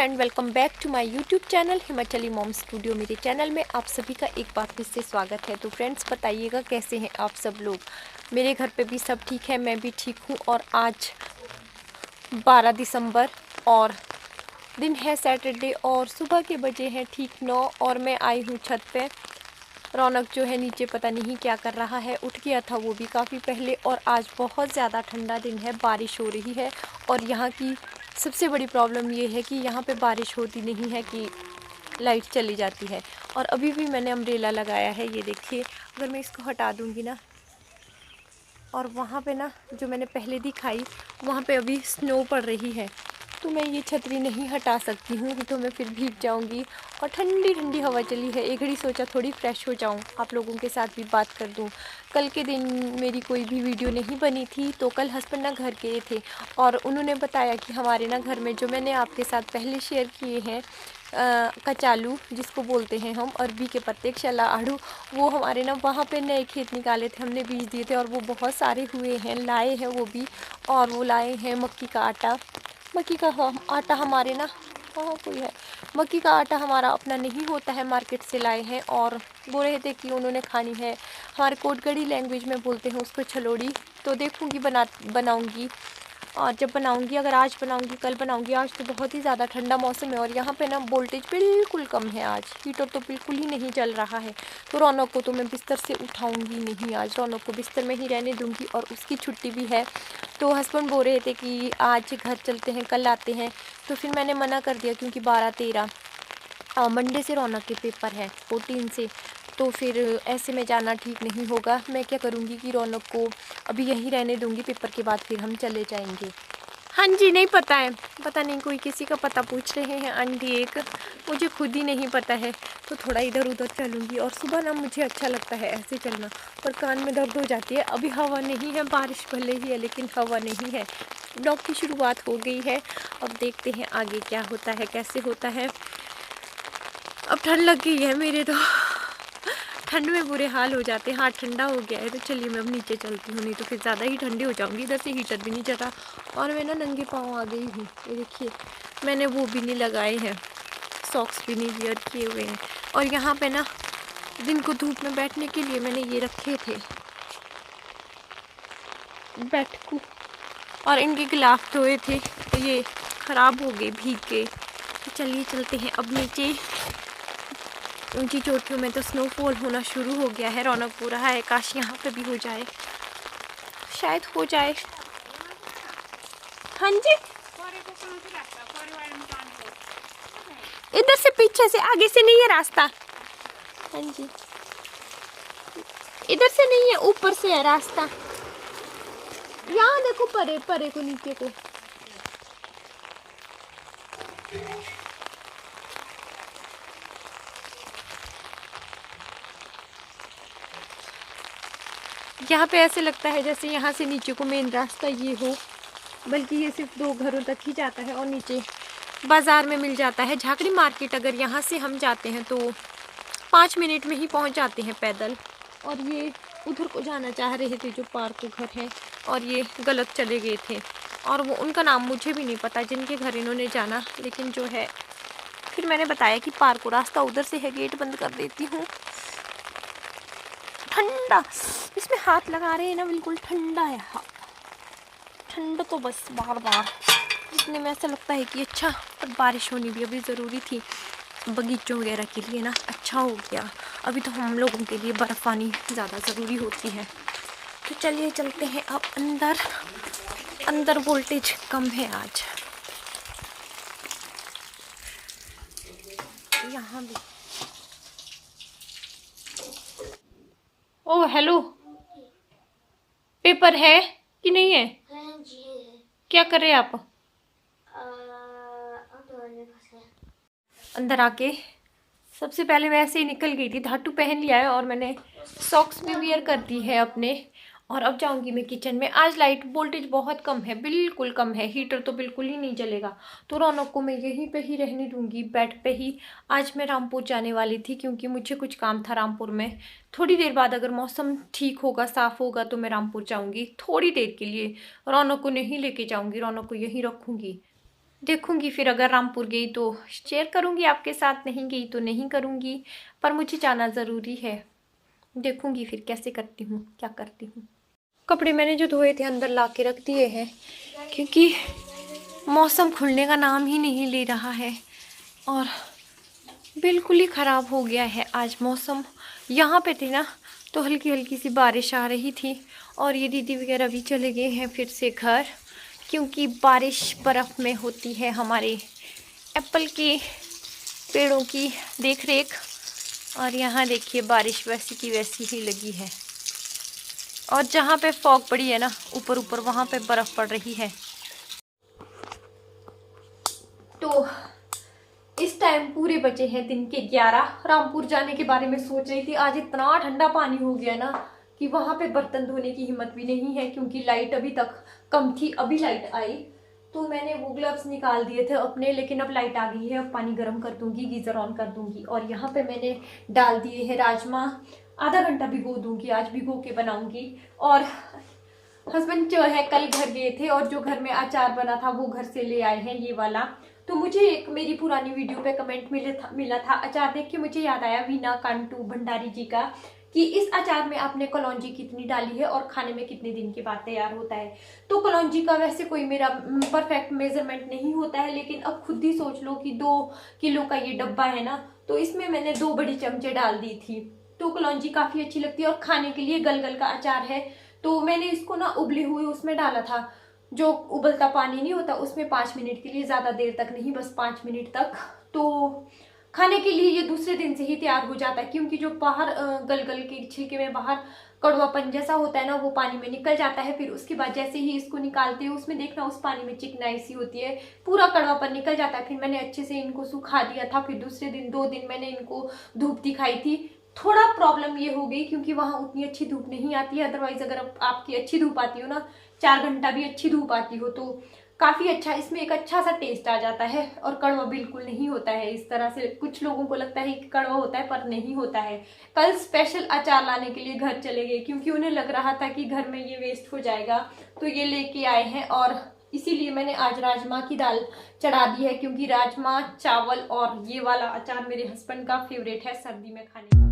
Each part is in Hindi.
Friend, welcome back to my YouTube channel Himachali mom studio. मेरे चैनल में आप सभी का एक बार फिर से स्वागत है। तो फ्रेंड्स, बताइएगा कैसे हैं आप सब लोग। मेरे घर पे भी सब ठीक है, मैं भी ठीक हूँ। और आज 12 दिसंबर और दिन है सैटरडे और सुबह के बजे हैं ठीक 9 और मैं आई हूँ छत पे। रौनक जो है नीचे पता नहीं क्या कर रहा है, उठ गया था वो भी काफ़ी पहले। और आज बहुत ज़्यादा ठंडा दिन है, बारिश हो रही है। और यहाँ की सबसे बड़ी प्रॉब्लम ये है कि यहाँ पे बारिश होती नहीं है कि लाइट चली जाती है। और अभी भी मैंने अम्ब्रेला लगाया है, ये देखिए। अगर मैं इसको हटा दूँगी ना, और वहाँ पे ना जो मैंने पहले दिखाई, वहाँ पे अभी स्नो पड़ रही है, तो मैं ये छतरी नहीं हटा सकती हूँ, तो मैं फिर भीग जाऊँगी। और ठंडी ठंडी हवा चली है, एक घड़ी सोचा थोड़ी फ्रेश हो जाऊँ, आप लोगों के साथ भी बात कर दूँ। कल के दिन मेरी कोई भी वीडियो नहीं बनी थी, तो कल हस्बैंड ना घर गए थे और उन्होंने बताया कि हमारे ना घर में जो मैंने आपके साथ पहले शेयर किए हैं कचालू जिसको बोलते हैं हम, अरबी के पत्ते, शला आड़ू, वो हमारे ना वहाँ पे नए खेत निकाले थे, हमने बीज दिए थे और वो बहुत सारे हुए हैं, लाए हैं वो भी। और वो लाए हैं मक्की का आटा। मक्की का आटा हमारे ना, हाँ कोई है, मक्की का आटा हमारा अपना नहीं होता है, मार्केट से लाए हैं। और बोल रहे थे कि उन्होंने खानी है, हमारे कोटगढ़ी लैंग्वेज में बोलते हैं उसको छलोड़ी। तो देखूँगी बनाऊँगी, और जब बनाऊंगी, अगर आज बनाऊंगी कल बनाऊंगी। आज तो बहुत ही ज़्यादा ठंडा मौसम है और यहाँ पे ना वोल्टेज बिल्कुल कम है, आज हीटर तो बिल्कुल ही नहीं चल रहा है। तो रौनक को तो मैं बिस्तर से उठाऊंगी नहीं, आज रौनक को बिस्तर में ही रहने दूंगी। और उसकी छुट्टी भी है, तो हस्बैंड बोल रहे थे कि आज घर चलते हैं, कल आते हैं। तो फिर मैंने मना कर दिया, क्योंकि 12-13 मंडे से रौनक के पेपर है, 14 से। तो फिर ऐसे में जाना ठीक नहीं होगा। मैं क्या करूँगी कि रौनक को अभी यहीं रहने दूँगी, पेपर के बाद फिर हम चले जाएंगे। हाँ जी, नहीं पता है, पता नहीं, कोई किसी का पता पूछ रहे हैं आंटी एक, मुझे खुद ही नहीं पता है। तो थोड़ा इधर उधर चलूँगी। और सुबह ना मुझे अच्छा लगता है ऐसे चलना, पर कान में दर्द हो जाती है। अभी हवा नहीं है, बारिश भले ही है लेकिन हवा नहीं है। ब्लॉग की शुरुआत हो गई है, अब देखते हैं आगे क्या होता है, कैसे होता है। अब ठंड लग गई है मेरे, तो ठंड में बुरे हाल हो जाते हैं। हाँ, ठंडा हो गया है, तो चलिए मैं अब नीचे चलती हूँ, नहीं तो फिर ज़्यादा ही ठंडी हो जाऊँगी। इधर से हीटर भी नहीं चला और मैं ना नंगे पाँव आ गई हूँ। ये देखिए, मैंने वो भी नहीं लगाए हैं, सॉक्स भी नहीं वियर किए हुए हैं। और यहाँ पे ना दिन को धूप में बैठने के लिए मैंने ये रखे थे बैठकू, और इनके गिलाफ धोए थे, तो ये ख़राब हो गए भीग के। तो चलिए चलते हैं अब नीचे। ऊंची चोटियों में तो स्नोफॉल होना शुरू हो गया है, रौनक हो रहा है, काश यहाँ पे भी हो जाए, शायद हो जाए। हाँ जी, इधर से पीछे से, आगे से नहीं है रास्ता। हाँ जी, इधर से नहीं है, ऊपर से है रास्ता। यहाँ देखो, परे परे को, नीचे को। यहाँ पे ऐसे लगता है जैसे यहाँ से नीचे को मेन रास्ता ये हो, बल्कि ये सिर्फ 2 घरों तक ही जाता है और नीचे बाज़ार में मिल जाता है। झाकड़ी मार्केट अगर यहाँ से हम जाते हैं तो 5 मिनट में ही पहुँच जाते हैं पैदल। और ये उधर को जाना चाह रहे थे, जो पार्क घर है, और ये गलत चले गए थे। और वो उनका नाम मुझे भी नहीं पता जिनके घर इन्होंने जाना, लेकिन जो है फिर मैंने बताया कि पार्क को रास्ता उधर से है, गेट बंद कर देती हूँ। ठंडा, इसमें हाथ लगा रहे हैं ना, बिल्कुल ठंडा है हाथ, ठंडा तो बस बार बार इतने में ऐसा लगता है कि अच्छा, पर बारिश होनी भी अभी ज़रूरी थी बगीचों वगैरह के लिए ना, अच्छा हो गया। अभी तो हम लोगों के लिए बर्फ़ानी ज़्यादा ज़रूरी होती है। तो चलिए चलते हैं अब अंदर। अंदर वोल्टेज कम है आज, यहाँ भी। ओह हेलो, पेपर है कि नहीं है? हाँ जी है। क्या कर रहे हैं आप? अंदर आके सबसे पहले मैं ऐसे ही निकल गई थी, धातु पहन लिया है और मैंने सॉक्स भी वियर कर दी है अपने। और अब जाऊंगी मैं किचन में। आज लाइट वोल्टेज बहुत कम है, बिल्कुल कम है, हीटर तो बिल्कुल ही नहीं चलेगा। तो रौनक को मैं यहीं पे ही रहने दूंगी, बेड पे ही। आज मैं रामपुर जाने वाली थी, क्योंकि मुझे कुछ काम था रामपुर में। थोड़ी देर बाद अगर मौसम ठीक होगा, साफ़ होगा, तो मैं रामपुर जाऊँगी थोड़ी देर के लिए। रौनक को नहीं लेके जाऊँगी, रौनक को यहीं रखूँगी। देखूंगी फिर अगर रामपुर गई तो शेयर करूंगी आपके साथ, नहीं गई तो नहीं करूंगी, पर मुझे जाना ज़रूरी है। देखूंगी फिर कैसे करती हूँ, क्या करती हूँ। कपड़े मैंने जो धोए थे अंदर ला के रख दिए हैं, क्योंकि मौसम खुलने का नाम ही नहीं ले रहा है और बिल्कुल ही ख़राब हो गया है आज मौसम। यहाँ पे थी ना तो हल्की हल्की सी बारिश आ रही थी और ये दीदी वगैरह भी चले गए हैं फिर से घर, क्योंकि बारिश बर्फ़ में होती है हमारे एप्पल के पेड़ों की देख रेख। और यहाँ देखिए बारिश वैसी की वैसी ही लगी है और जहाँ पे फॉग पड़ी है ना ऊपर ऊपर वहाँ पे बर्फ़ पड़ रही है। तो इस टाइम पूरे बचे हैं दिन के 11। रामपुर जाने के बारे में सोच रही थी, आज इतना ठंडा पानी हो गया ना कि वहाँ पे बर्तन धोने की हिम्मत भी नहीं है, क्योंकि लाइट अभी तक कम थी। अभी लाइट आई तो मैंने वो ग्लव्स निकाल दिए थे अपने, लेकिन अब लाइट आ गई है। अब पानी गर्म कर दूंगी, गीज़र ऑन कर दूंगी और यहाँ पे मैंने डाल दिए हैं राजमा। आधा घंटा भिगो दूंगी, आज भिगो के बनाऊंगी। और हस्बैंड जो है कल घर गए थे और जो घर में अचार बना था वो घर से ले आए हैं, ये वाला। तो मुझे एक मेरी पुरानी वीडियो पे कमेंट मिला था अचार देख के मुझे याद आया वीना कांटू भंडारी जी का, कि इस अचार में आपने कलौंजी कितनी डाली है और खाने में कितने दिन के बाद तैयार होता है। तो कलौंजी का वैसे कोई मेरा परफेक्ट मेजरमेंट नहीं होता है, लेकिन अब खुद ही सोच लो कि 2 किलो का ये डब्बा है ना, तो इसमें मैंने 2 बड़ी चमचे डाल दी थी। तो कलौंजी काफ़ी अच्छी लगती है और खाने के लिए गलगल का अचार है। तो मैंने इसको ना उबले हुए उसमें डाला था, जो उबलता पानी नहीं होता उसमें 5 मिनट के लिए, ज़्यादा देर तक नहीं, बस 5 मिनट तक। तो खाने के लिए ये दूसरे दिन से ही तैयार हो जाता है, क्योंकि जो बाहर गलगल के छिलके में बाहर कड़वापन जैसा होता है ना वो पानी में निकल जाता है। फिर उसके बाद जैसे ही इसको निकालते हो उसमें देखना उस पानी में चिकनाई सी होती है, पूरा कड़वापन निकल जाता है। फिर मैंने अच्छे से इनको सुखा दिया था। फिर दूसरे दिन 2 दिन मैंने इनको धूप दिखाई थी। थोड़ा प्रॉब्लम ये हो गई क्योंकि वहाँ उतनी अच्छी धूप नहीं आती है, अदरवाइज अगर आपकी अच्छी धूप आती हो ना, 4 घंटा भी अच्छी धूप आती हो तो काफ़ी अच्छा, इसमें एक अच्छा सा टेस्ट आ जाता है और कड़वा बिल्कुल नहीं होता है। इस तरह से कुछ लोगों को लगता है कि कड़वा होता है, पर नहीं होता है। कल स्पेशल अचार लाने के लिए घर चले गए, क्योंकि उन्हें लग रहा था कि घर में ये वेस्ट हो जाएगा, तो ये लेके आए हैं। और इसीलिए मैंने आज राजमा की दाल चढ़ा दी है, क्योंकि राजमा चावल और ये वाला अचार मेरे हस्बैंड का फेवरेट है सर्दी में खाने का।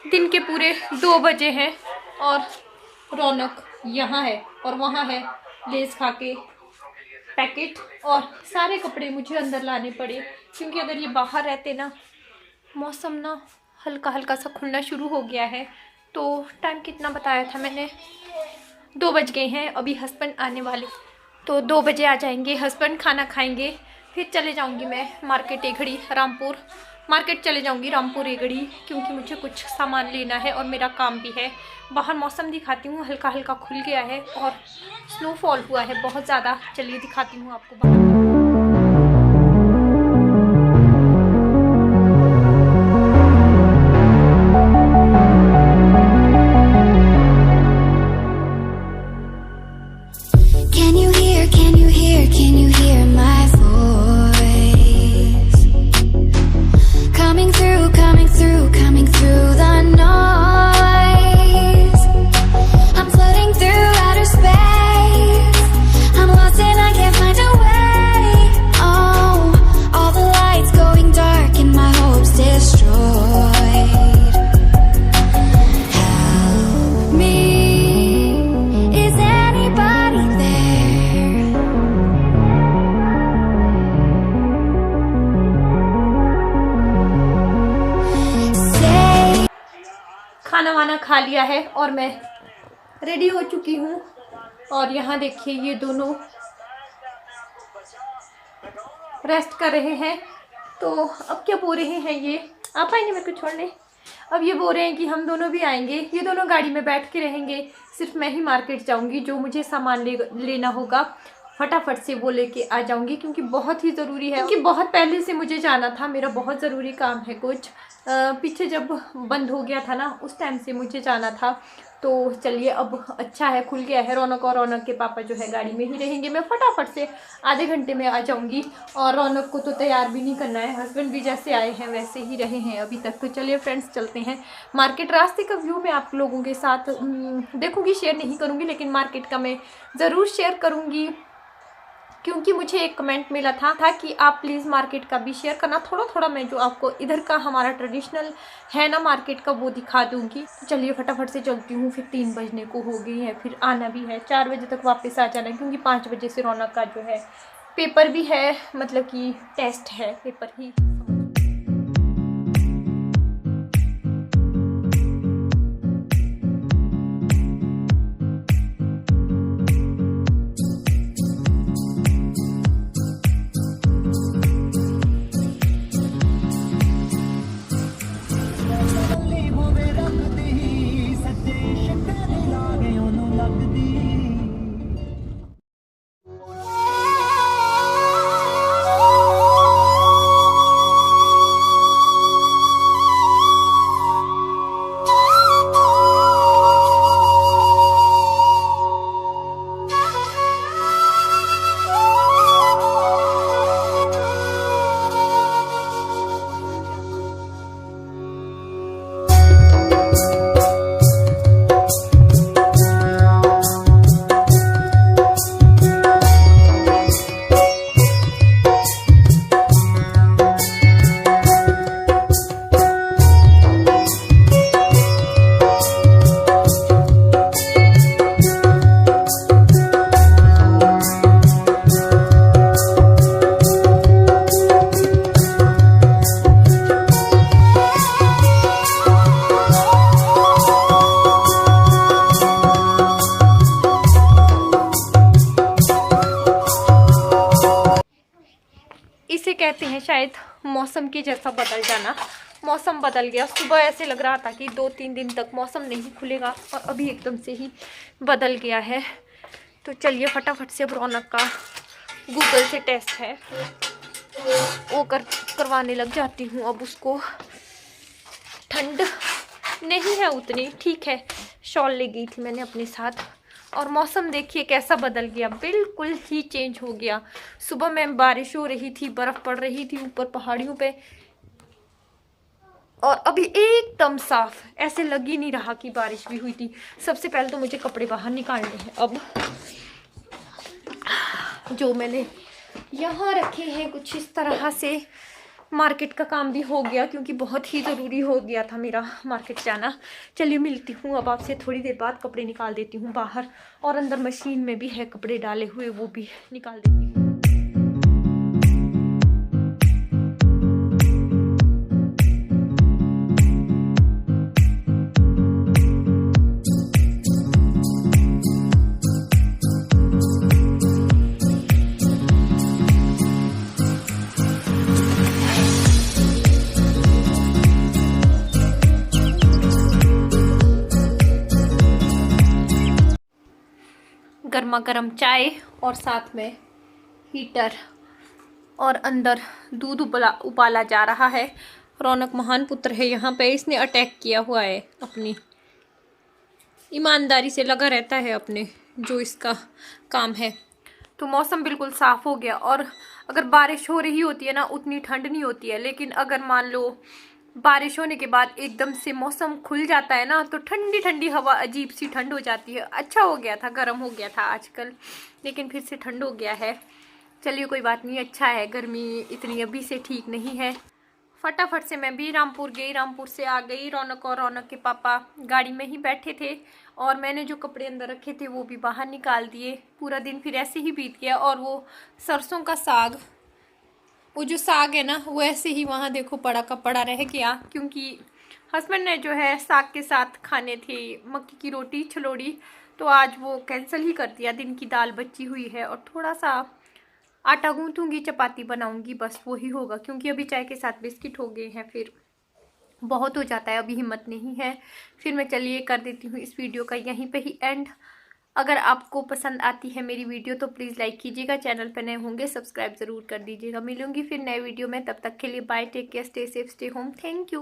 दिन के पूरे 2 बजे हैं और रौनक यहाँ है और वहाँ है लेस खा के पैकेट। और सारे कपड़े मुझे अंदर लाने पड़े, क्योंकि अगर ये बाहर रहते ना, मौसम ना हल्का हल्का सा खुलना शुरू हो गया है। तो टाइम कितना बताया था मैंने, 2 बज गए हैं। अभी हस्बैंड आने वाले, तो 2 बजे आ जाएंगे हस्बैंड, खाना खाएंगे, फिर चले जाऊंगी मैं मार्केट एघड़ी रामपुर मार्केट चले जाऊंगी रामपुर एघड़ी, क्योंकि मुझे कुछ सामान लेना है और मेरा काम भी है। बाहर मौसम दिखाती हूँ, हल्का हल्का खुल गया है और स्नोफॉल हुआ है बहुत ज़्यादा। चलिए दिखाती हूँ आपको बाहर। I'm floating through outer space. I'm lost and I can't find a way. खाना वाना खा लिया है और मैं रेडी हो चुकी हूँ। और यहाँ देखिए ये दोनों रेस्ट कर रहे हैं। तो अब क्या बोल रहे हैं ये, आप आएंगे मेरे को छोड़ने? अब ये बोल रहे हैं कि हम दोनों भी आएंगे। ये दोनों गाड़ी में बैठ के रहेंगे, सिर्फ मैं ही मार्केट जाऊंगी। जो मुझे सामान लेना होगा फटाफट से वो लेके आ जाऊंगी, क्योंकि बहुत ही ज़रूरी है। क्योंकि बहुत पहले से मुझे जाना था, मेरा बहुत ज़रूरी काम है कुछ। पीछे जब बंद हो गया था ना, उस टाइम से मुझे जाना था। तो चलिए अब अच्छा है, खुल गया है। रौनक और रौनक के पापा जो है गाड़ी में ही रहेंगे। मैं फटाफट से आधे घंटे में आ जाऊंगी। और रौनक को तो तैयार भी नहीं करना है, हस्बैंड भी जैसे आए हैं वैसे ही रहे हैं अभी तक। तो चलिए फ्रेंड्स चलते हैं मार्केट। रास्ते का व्यू मैं आप लोगों के साथ देखूंगी, शेयर नहीं करूंगी, लेकिन मार्केट का मैं ज़रूर शेयर करूंगी। क्योंकि मुझे एक कमेंट मिला था कि आप प्लीज़ मार्केट का भी शेयर करना। थोड़ा थोड़ा मैं जो आपको इधर का हमारा ट्रेडिशनल है ना मार्केट का, वो दिखा दूंगी। तो चलिए फटाफट से चलती हूँ, फिर 3 बजने को हो गई है, फिर आना भी है। 4 बजे तक वापस आ जाना है, क्योंकि 5 बजे से रौनक का जो है पेपर भी है, मतलब कि टेस्ट है, पेपर ही। इसे कहते हैं शायद मौसम के जैसा बदल जाना। मौसम बदल गया, सुबह ऐसे लग रहा था कि 2-3 दिन तक मौसम नहीं खुलेगा, और अभी एकदम से ही बदल गया है। तो चलिए फटाफट से अब रौनक का गूगल से टेस्ट है वो करवाने लग जाती हूँ। अब उसको ठंड नहीं है उतनी, ठीक है, शॉल ले गई थी मैंने अपने साथ। और मौसम देखिए कैसा बदल गया, बिल्कुल ही चेंज हो गया। सुबह में बारिश हो रही थी, बर्फ़ पड़ रही थी ऊपर पहाड़ियों पे, और अभी एकदम साफ, ऐसे लग ही नहीं रहा कि बारिश भी हुई थी। सबसे पहले तो मुझे कपड़े बाहर निकालने हैं। अब जो मैंने यहाँ रखे हैं कुछ इस तरह से, मार्केट का काम भी हो गया, क्योंकि बहुत ही ज़रूरी हो गया था मेरा मार्केट जाना। चलिए मिलती हूँ अब आपसे थोड़ी देर बाद। कपड़े निकाल देती हूँ बाहर, और अंदर मशीन में भी है कपड़े डाले हुए, वो भी निकाल देती हूँ। गर्मा गर्म चाय और साथ में हीटर, और अंदर दूध उबाला जा रहा है। रौनक महान पुत्र है यहाँ पे, इसने अटैक किया हुआ है, अपनी ईमानदारी से लगा रहता है अपने जो इसका काम है। तो मौसम बिल्कुल साफ़ हो गया, और अगर बारिश हो रही होती है ना, उतनी ठंड नहीं होती है। लेकिन अगर मान लो बारिश होने के बाद एकदम से मौसम खुल जाता है ना, तो ठंडी ठंडी हवा, अजीब सी ठंड हो जाती है। अच्छा हो गया था, गर्म हो गया था आजकल, लेकिन फिर से ठंड हो गया है। चलिए कोई बात नहीं, अच्छा है, गर्मी इतनी अभी से ठीक नहीं है। फटाफट से मैं भी रामपुर गई, रामपुर से आ गई। रौनक और रौनक के पापा गाड़ी में ही बैठे थे, और मैंने जो कपड़े अंदर रखे थे वो भी बाहर निकाल दिए। पूरा दिन फिर ऐसे ही बीत गया। और वो सरसों का साग, वो जो साग है ना, वो ऐसे ही वहाँ देखो पड़ा का पड़ा रह गया, क्योंकि हस्बैंड ने जो है साग के साथ खाने थे मक्की की रोटी छलोड़ी, तो आज वो कैंसिल ही कर दिया। दिन की दाल बची हुई है और थोड़ा सा आटा गूंथूंगी, चपाती बनाऊंगी, बस वही होगा। क्योंकि अभी चाय के साथ बिस्किट हो गए हैं, फिर बहुत हो जाता है, अभी हिम्मत नहीं है। फिर मैं चलिए कर देती हूँ इस वीडियो का यहीं पे ही एंड। अगर आपको पसंद आती है मेरी वीडियो तो प्लीज़ लाइक कीजिएगा, चैनल पर नए होंगे सब्सक्राइब ज़रूर कर दीजिएगा। मिलूंगी फिर नए वीडियो में, तब तक के लिए bye, take care, stay safe, stay home, thank you.